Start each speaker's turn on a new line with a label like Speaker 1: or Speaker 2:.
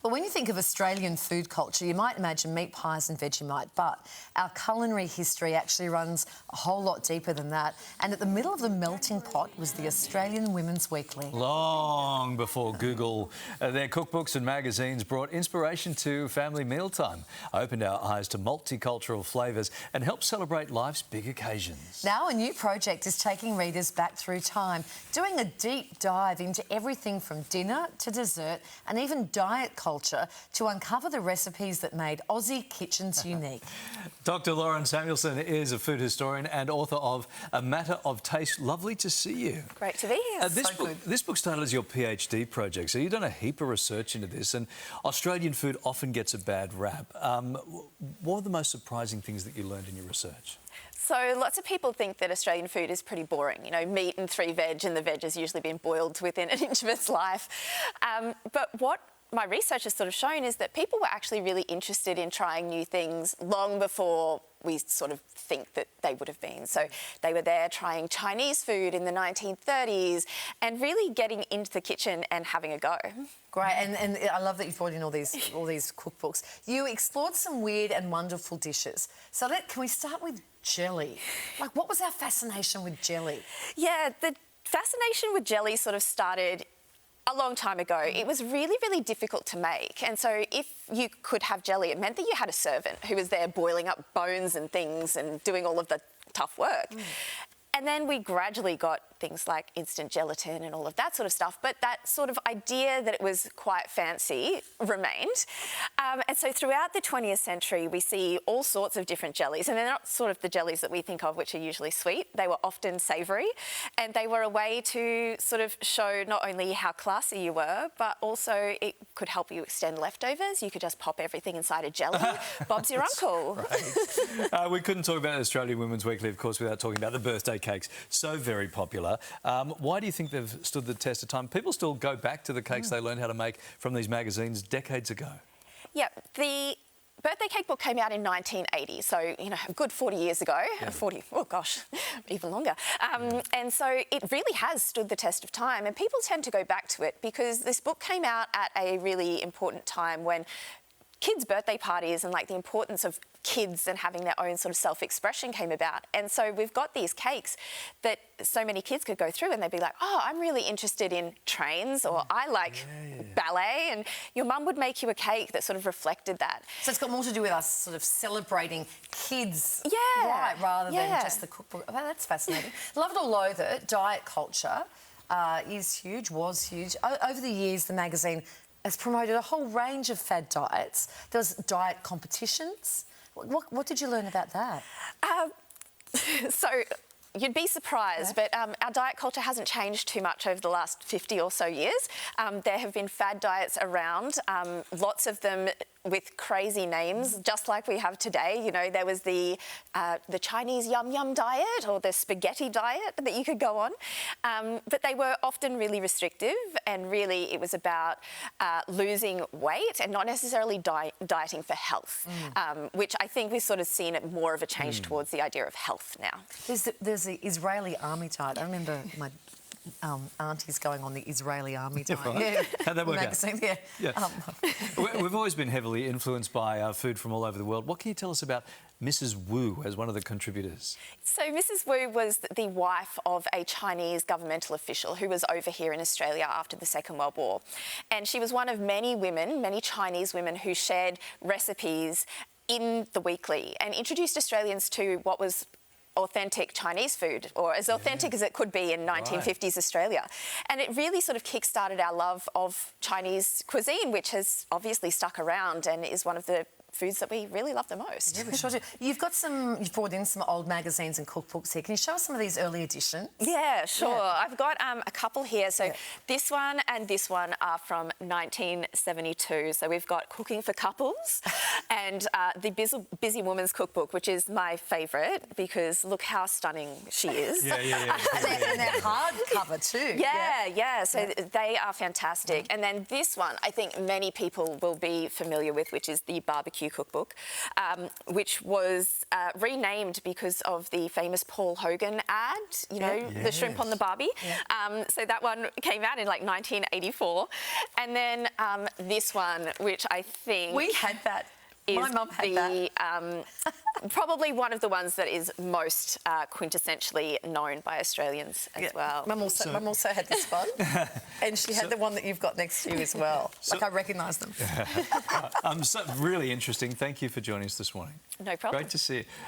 Speaker 1: Well, when you think of Australian food culture, you might imagine meat pies and Vegemite, but our culinary history actually runs a whole lot deeper than that. And at the middle of the melting pot was the Australian Women's Weekly.
Speaker 2: Long before Google, their cookbooks and magazines brought inspiration to family mealtime, opened our eyes to multicultural flavours and helped celebrate life's big occasions.
Speaker 1: Now a new project is taking readers back through time, doing a deep dive into everything from dinner to dessert and even diet culture to uncover the recipes that made Aussie kitchens unique.
Speaker 2: Dr. Lauren Samuelson is a food historian and author of A Matter of Taste. Lovely to see you.
Speaker 3: Great to be here.
Speaker 2: This book started as your PhD project, so you've done a heap of research into this, and Australian food often gets a bad rap. What were the most surprising things that you learned in your research?
Speaker 3: So lots of people think that Australian food is pretty boring. You know, meat and 3 veg, and the veg has usually been boiled within an inch of its life. But what my research has sort of shown is that people were actually really interested in trying new things long before we sort of think that they would have been. So they were there trying Chinese food in the 1930s and really getting into the kitchen and having a go.
Speaker 1: Great, and I love that you've brought in all these cookbooks. You explored some weird and wonderful dishes. So can we start with jelly? Like, what was our fascination with jelly?
Speaker 3: Yeah, the fascination with jelly sort of started a long time ago. It was really, really difficult to make. And so if you could have jelly, it meant that you had a servant who was there boiling up bones and things and doing all of the tough work. And then we gradually got things like instant gelatin and all of that sort of stuff. But that sort of idea that it was quite fancy remained. And so throughout the 20th century, we see all sorts of different jellies. And they're not sort of the jellies that we think of, which are usually sweet. They were often savoury. And they were a way to sort of show not only how classy you were, but also it could help you extend leftovers. You could just pop everything inside a jelly. Bob's your uncle.
Speaker 2: Right. We couldn't talk about Australian Women's Weekly, of course, without talking about the birthday cakes. So very popular. Why do you think they've stood the test of time? People still go back to the cakes they learned how to make from these magazines decades ago. Yeah,
Speaker 3: the birthday cake book came out in 1980, so, you know, a good 40 years ago. Yeah. 40, oh gosh, even longer. And so it really has stood the test of time, and people tend to go back to it because this book came out at a really important time when kids' birthday parties and like the importance of kids and having their own sort of self-expression came about. And so we've got these cakes that so many kids could go through and they'd be like, oh, I'm really interested in trains, or I like ballet, and your mum would make you a cake that sort of reflected that.
Speaker 1: So it's got more to do with us sort of celebrating kids,
Speaker 3: right,
Speaker 1: rather than just the cookbook. Oh, that's fascinating. Love it or loathe it, diet culture is huge, was huge. Over the years, the magazine has promoted a whole range of fad diets. There was diet competitions. What did you learn about that?
Speaker 3: So you'd be surprised, but our diet culture hasn't changed too much over the last 50 or so years. There have been fad diets around, lots of them with crazy names, just like we have today. You know, there was the Chinese yum yum diet or the spaghetti diet that you could go on. But they were often really restrictive, and really it was about losing weight and not necessarily dieting for health, which I think we've sort of seen it more of a change towards the idea of health now.
Speaker 1: There's the Israeli army diet. I remember my aunties going on the Israeli army diet.
Speaker 2: Right.
Speaker 1: Yeah.
Speaker 2: How'd that work out?
Speaker 1: Yeah.
Speaker 2: We've always been heavily influenced by food from all over the world. What can you tell us about Mrs. Wu as one of the contributors?
Speaker 3: So Mrs. Wu was the wife of a Chinese governmental official who was over here in Australia after the Second World War. And she was one of many women, many Chinese women, who shared recipes in the weekly and introduced Australians to what was authentic Chinese food, or as authentic as it could be in 1950s Australia. And it really sort of kick-started our love of Chinese cuisine, which has obviously stuck around and is one of the foods that we really love the most.
Speaker 1: Yeah, we sure do. You've brought in some old magazines and cookbooks here. Can you show us some of these early editions?
Speaker 3: Yeah, sure. Yeah. I've got a couple here. So this one and this one are from 1972. So we've got Cooking for Couples and the Busy Woman's Cookbook, which is my favourite because look how stunning she is.
Speaker 2: Yeah.
Speaker 1: And they're hardcover too.
Speaker 3: Yeah. So they are fantastic. And then this one, I think many people will be familiar with, which is the Barbecue barbecue cookbook, which was renamed because of the famous Paul Hogan ad, you know, the shrimp on the Barbie. So that one came out in like 1984. And then this one, which I think...
Speaker 1: We had that. My mum had that.
Speaker 3: Probably one of the ones that is most quintessentially known by Australians as well.
Speaker 1: Mum also had this one, and she had the one that you've got next to you as well. Like, I recognise them.
Speaker 2: Really interesting. Thank you for joining us this morning.
Speaker 3: No problem.
Speaker 2: Great to see you.